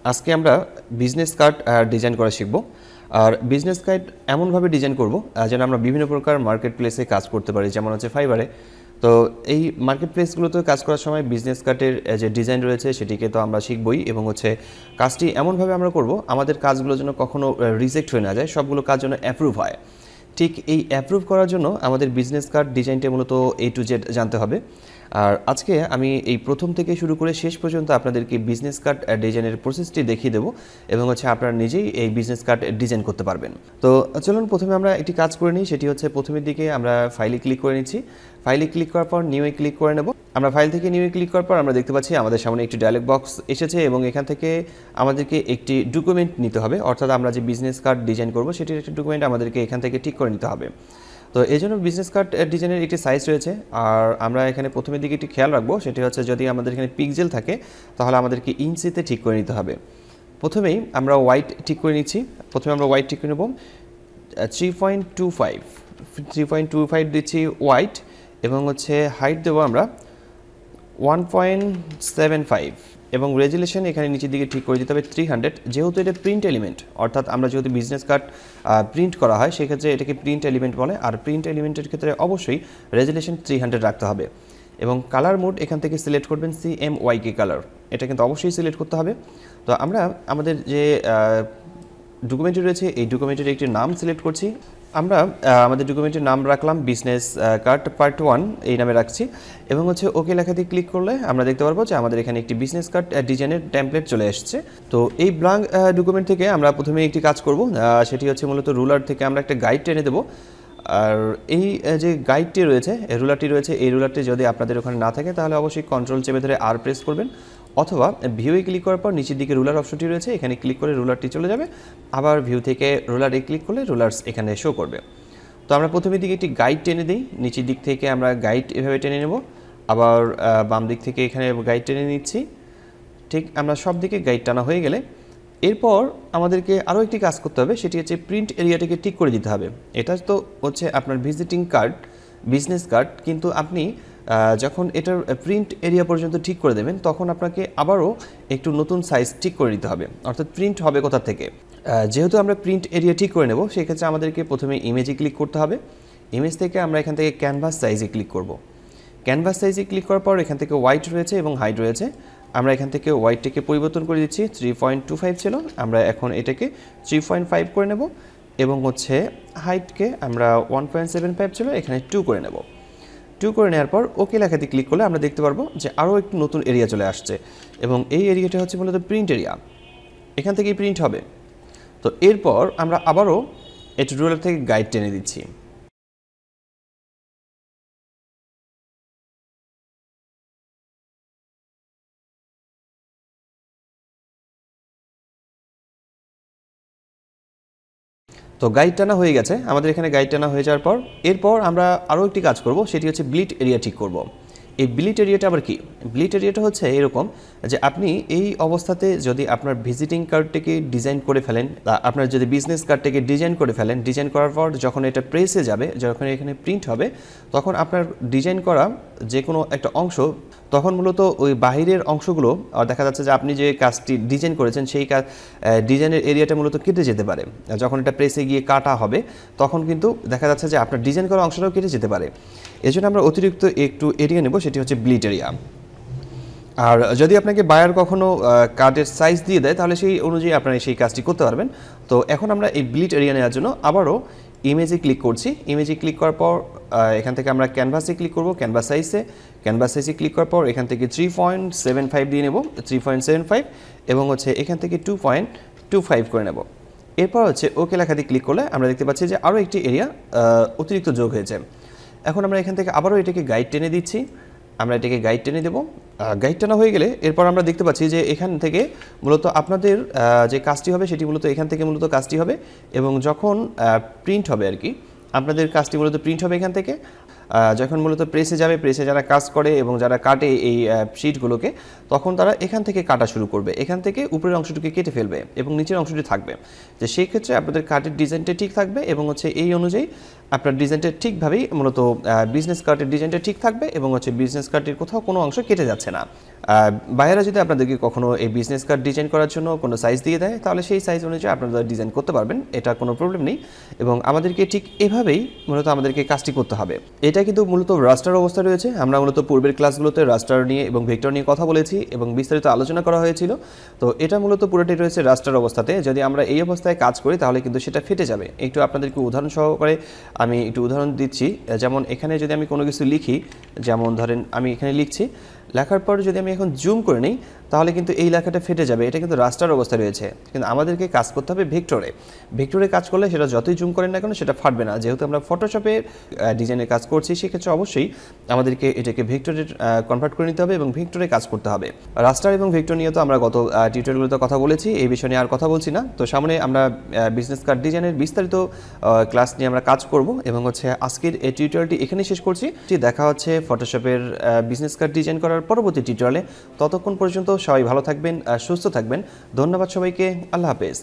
আজকে আমরা business card design করা শিখব। আর বিজনেস কার্ড এমনভাবে ডিজাইন করব যেন আমরা বিভিন্ন প্রকার মার্কেট প্লেসে কাজ করতে পারি, যেমন হচ্ছে ফাইবারে। তো এই মার্কেট প্লেসগুলোতে কাজ করার সময় বিজনেস কার্ডের যে ডিজাইন রয়েছে সেটিকে তো আমরা শিখবই, এবং হচ্ছে কাজটি এমনভাবে আমরা করব আমাদের কাজগুলো যেন কখনো রিজেক্ট হয়ে না যায়, সবগুলো কাজ যেন অ্যাপ্রুভ হয়। ঠিক এই অ্যাপ্রুভ করার জন্য আমাদের বিজনেস কার্ড ডিজাইনটা মূলত A to Z জানতে হবে। আর আজকে আমি এই প্রথম থেকে শুরু করে শেষ পর্যন্ত আপনাদেরকে বিজনেস কার্ড ডিজাইনের প্রসেসটি দেখিয়ে দেবো, এবং হচ্ছে আপনারা নিজেই এই বিজনেস কার্ড ডিজাইন করতে পারবেন। তো চলুন প্রথমে আমরা একটি কাজ করে নিই। সেটি হচ্ছে প্রথমের দিকে আমরা ফাইলে ক্লিক করে নিচ্ছি। ফাইলে ক্লিক করার পর নিউয়ে ক্লিক করে নেব। আমরা ফাইল থেকে নিউয়ে ক্লিক করার পর আমরা দেখতে পাচ্ছি আমাদের সামনে একটি ডায়লগ বক্স এসেছে, এবং এখান থেকে আমাদেরকে একটি ডকুমেন্ট নিতে হবে, অর্থাৎ আমরা যে বিজনেস কার্ড ডিজাইন করব সেটির একটি ডকুমেন্ট আমাদেরকে এখান থেকে ঠিক করে নিতে হবে। তো এই জন্য বিজনেস কার্ড ডিজাইনের একটি সাইজ রয়েছে, আর আমরা এখানে প্রথমের দিকে একটি খেয়াল রাখবো, সেটি হচ্ছে যদি আমাদের এখানে পিক্সেল থাকে তাহলে আমাদেরকে ইঞ্চিতে ঠিক করে নিতে হবে। প্রথমেই আমরা হোয়াইট ঠিক করে নিচ্ছি। প্রথমে আমরা হোয়াইট ঠিক করে নেব 3.25 দিচ্ছি হোয়াইট, এবং হচ্ছে হাইট দেবো আমরা 1.75, এবং রেজুলেশন এখানে নিচের দিকে ঠিক করে দিতে হবে 300। যেহেতু এটা প্রিন্ট এলিমেন্ট, অর্থাৎ আমরা যেহেতু বিজনেস কার্ড প্রিন্ট করা হয় সেক্ষেত্রে এটাকে প্রিন্ট এলিমেন্ট বলে, আর প্রিন্ট এলিমেন্টের ক্ষেত্রে অবশ্যই রেজুলেশন 300 রাখতে হবে। এবং কালার মোড এখান থেকে সিলেক্ট করবেন CMYK কালার, এটা কিন্তু অবশ্যই সিলেক্ট করতে হবে। তো আমরা আমাদের যে ডকুমেন্টটি রয়েছে এই ডকুমেন্টের একটি নাম সিলেক্ট করছি। আমরা আমাদের ডকুমেন্টের নাম রাখলাম বিজনেস কার্ড Part-1 এই নামে রাখছি, এবং হচ্ছে ওকে লেখাতে ক্লিক করলে আমরা দেখতে পারবো যে আমাদের এখানে একটি বিজনেস কার্ড ডিজাইনের টেমপ্লেট চলে এসেছে। তো এই ব্ল্যাঙ্ক ডকুমেন্ট থেকে আমরা প্রথমে একটি কাজ করব, সেটি হচ্ছে মূলত রুলার থেকে আমরা একটা গাইড টেনে দেবো। আর এই যে গাইডটি রয়েছে, রুলারটি রয়েছে, এই রুলারটি যদি আপনাদের ওখানে না থাকে তাহলে অবশ্যই কন্ট্রোল চেপে ধরে আর প্রেস করবেন, অথবা ভিউয়ে ক্লিক করার পর নিচের দিকে রুলার অপশনটি রয়েছে, এখানে ক্লিক করে রুলারটি চলে যাবে। আবার ভিউ থেকে রুলারে ক্লিক করলে রুলার্স এখানে শো করবে। তো আমরা প্রথমের দিকে একটি গাইড টেনে দিই, নিচের দিক থেকে আমরা গাইড এভাবে টেনে নেব, আবার বাম দিক থেকে এখানে গাইড টেনে নিচ্ছি। ঠিক আমরা সব দিকে গাইড টানা হয়ে গেলে এরপর আমাদেরকে আরও একটি কাজ করতে হবে, সেটি হচ্ছে প্রিন্ট এরিয়াটাকে ঠিক করে দিতে হবে। এটা তো হচ্ছে আপনার ভিজিটিং কার্ড, বিজনেস কার্ড, কিন্তু আপনি যখন এটার প্রিন্ট এরিয়া পর্যন্ত ঠিক করে দেবেন তখন আপনাকে আবারও একটু নতুন সাইজ ঠিক করে নিতে হবে, অর্থাৎ প্রিন্ট হবে কোথা থেকে। যেহেতু আমরা প্রিন্ট এরিয়া ঠিক করে নেব সেক্ষেত্রে আমাদেরকে প্রথমে ইমেজে ক্লিক করতে হবে। ইমেজ থেকে আমরা এখান থেকে ক্যানভাস সাইজে ক্লিক করব। ক্যানভাস সাইজে ক্লিক করার পর এখান থেকে হোয়াইট রয়েছে এবং হাইট রয়েছে, আমরা এখান থেকে হোয়াইটটাকে পরিবর্তন করে দিচ্ছি। 3.25 ছিল, আমরা এখন এটাকে 3.5 করে নেব, এবং হচ্ছে হাইটকে আমরা 1.75 ছিল, এখানে 2 করে নেব। 2 করে নেওয়ার পর ওকে লেখাতে ক্লিক করলে আমরা দেখতে পারবো যে আরও একটি নতুন এরিয়া চলে আসছে, এবং এই এরিয়াটা হচ্ছে মূলত প্রিন্ট এরিয়া, এখান থেকেই প্রিন্ট হবে। তো এরপর আমরা আবারও একটু রুলার থেকে গাইড টেনে দিচ্ছি। তো গাইড টানা হয়ে গেছে, আমাদের এখানে গাইড টানা হয়ে যাওয়ার পর এরপর আমরা আরও একটি কাজ করব, সেটি হচ্ছে ব্লিট এরিয়া ঠিক করব। এই ব্লিট এরিয়াটা আবার কি? ব্লিট এরিয়াটা হচ্ছে এরকম যে আপনি এই অবস্থাতে যদি আপনার ভিজিটিং কার্ডটাকে ডিজাইন করে ফেলেন, আপনার যদি বিজনেস কার্ডটাকে ডিজাইন করে ফেলেন, ডিজাইন করার পর যখন এটা প্রেসে যাবে, যখন এখানে প্রিন্ট হবে, তখন আপনার ডিজাইন করা যে কোনো একটা অংশ, তখন মূলত ওই বাহিরের অংশগুলো দেখা যাচ্ছে যে আপনি যে কাজটি ডিজাইন করেছেন সেই ডিজাইনের এরিয়াটা মূলত কেটে যেতে পারে। যখন এটা প্রেসে গিয়ে কাটা হবে তখন কিন্তু দেখা যাচ্ছে যে আপনার ডিজাইন করা অংশটাও কেটে যেতে পারে। এই জন্য আমরা অতিরিক্ত একটু এরিয়া নেব, সেটি হচ্ছে ব্লিট এরিয়া। আর যদি আপনাকে বায়ার কখনো কার্ডের সাইজ দিয়ে দেয় তাহলে সেই অনুযায়ী আপনারা সেই কাজটি করতে পারবেন। তো এখন আমরা এই ব্লিট এরিয়া নেওয়ার জন্য আবারও ইমেজে ক্লিক করছি। ইমেজে ক্লিক করার পর এখান থেকে আমরা ক্যানভাসে ক্লিক করব, ক্যানভাস সাইজে ক্লিক করার পর এখান থেকে 3.75 দিয়ে নেব, 3.75, এবং হচ্ছে এখান থেকে 2.25 করে নেব। এরপর হচ্ছে ওকে লেখাতে ক্লিক করলে আমরা দেখতে পাচ্ছি যে আরও একটি এরিয়া অতিরিক্ত যোগ হয়েছে। এখন আমরা এখান থেকে আবারও এটাকে গাইড টেনে দিচ্ছি, আমরা এটাকে গাইড টেনে দেবো। গাইড টানা হয়ে গেলে এরপর আমরা দেখতে পাচ্ছি যে এখান থেকে মূলত আপনাদের যে কাজটি হবে সেটি মূলত এখান থেকে মূলত কাজটি হবে, এবং যখন প্রিন্ট হবে আর কি, আপনাদের কাজটি মূলত প্রিন্ট হবে এখান থেকে। যখন মূলত প্রেসে যাবে, প্রেসে যারা কাজ করে এবং যারা কাটে এই শিটগুলোকে, তখন তারা এখান থেকে কাটা শুরু করবে, এখান থেকে উপরের অংশটুকু কেটে ফেলবে এবং নিচের অংশটি থাকবে। তো সেই ক্ষেত্রে আপনাদের কার্ডের ডিজাইনটা ঠিক থাকবে, এবং হচ্ছে এই অনুযায়ী আপনার ডিজাইনটা ঠিকভাবেই মূলত বিজনেস কার্ডের ডিজাইনটা ঠিক থাকবে, এবং হচ্ছে বিজনেস কার্ডের কোথাও কোনো অংশ কেটে যাচ্ছে না। বাইরেরা যদি আপনাদেরকে কখনো এই বিজনেস কার্ড ডিজাইন করার জন্য কোনো সাইজ দিয়ে দেয় তাহলে সেই সাইজ অনুযায়ী আপনারা ডিজাইন করতে পারবেন, এটা কোনো প্রবলেম নেই। এবং আমাদেরকে ঠিক এভাবেই মূলত আমাদেরকে কাজটি করতে হবে। এটা কিন্তু মূলত রাস্টার অবস্থা রয়েছে। আমরা মূলত পূর্বের ক্লাসগুলোতে রাস্টার নিয়ে এবং ভেক্টর নিয়ে কথা বলেছি এবং বিস্তারিত আলোচনা করা হয়েছিল। তো এটা মূলত পুরোটাই রয়েছে রাস্টার অবস্থাতে। যদি আমরা এই অবস্থায় কাজ করি তাহলে কিন্তু সেটা ফেটে যাবে। একটু আপনাদেরকে উদাহরণ সহকারে আমি একটু উদাহরণ দিচ্ছি। যেমন এখানে যদি আমি কোনো কিছু লিখি, যেমন ধরেন আমি এখানে লিখছি, লেখার পর যদি আমি এখন জুম করে নিই তাহলে কিন্তু এই লেখাটা ফেটে যাবে। এটা কিন্তু রাস্টার অবস্থা রয়েছে, কিন্তু আমাদেরকে কাজ করতে হবে ভেক্টরে। ভেক্টরে কাজ করলে সেটা যতই জুম করেন না কেন সেটা ফাটবে না। যেহেতু আমরা ফটোশপে ডিজাইনের কাজ করছি সেক্ষেত্রে অবশ্যই আমাদেরকে এটাকে ভেক্টরে কনভার্ট করে নিতে হবে এবং ভেক্টরে কাজ করতে হবে। রাস্টার এবং ভেক্টর নিয়ে তো আমরা গত টিউটোরিয়ালগুলোতে কথা বলেছি, এই বিষয় নিয়ে আর কথা বলছি না। তো সামনে আমরা বিজনেস কার্ড ডিজাইনের বিস্তারিত ক্লাস নিয়ে আমরা কাজ করব এবং আজকের এই টিউটোরিয়ালটি এখানেই শেষ করছি। দেখা হচ্ছে ফটোশপের বিজনেস কার্ড ডিজাইন করার পরবর্তী টিউটোরিয়ালে। ততক্ষণ পর্যন্ত সবাই ভালো থাকবেন, সুস্থ থাকবেন। ধন্যবাদ সবাইকে। আল্লাহ হাফেজ।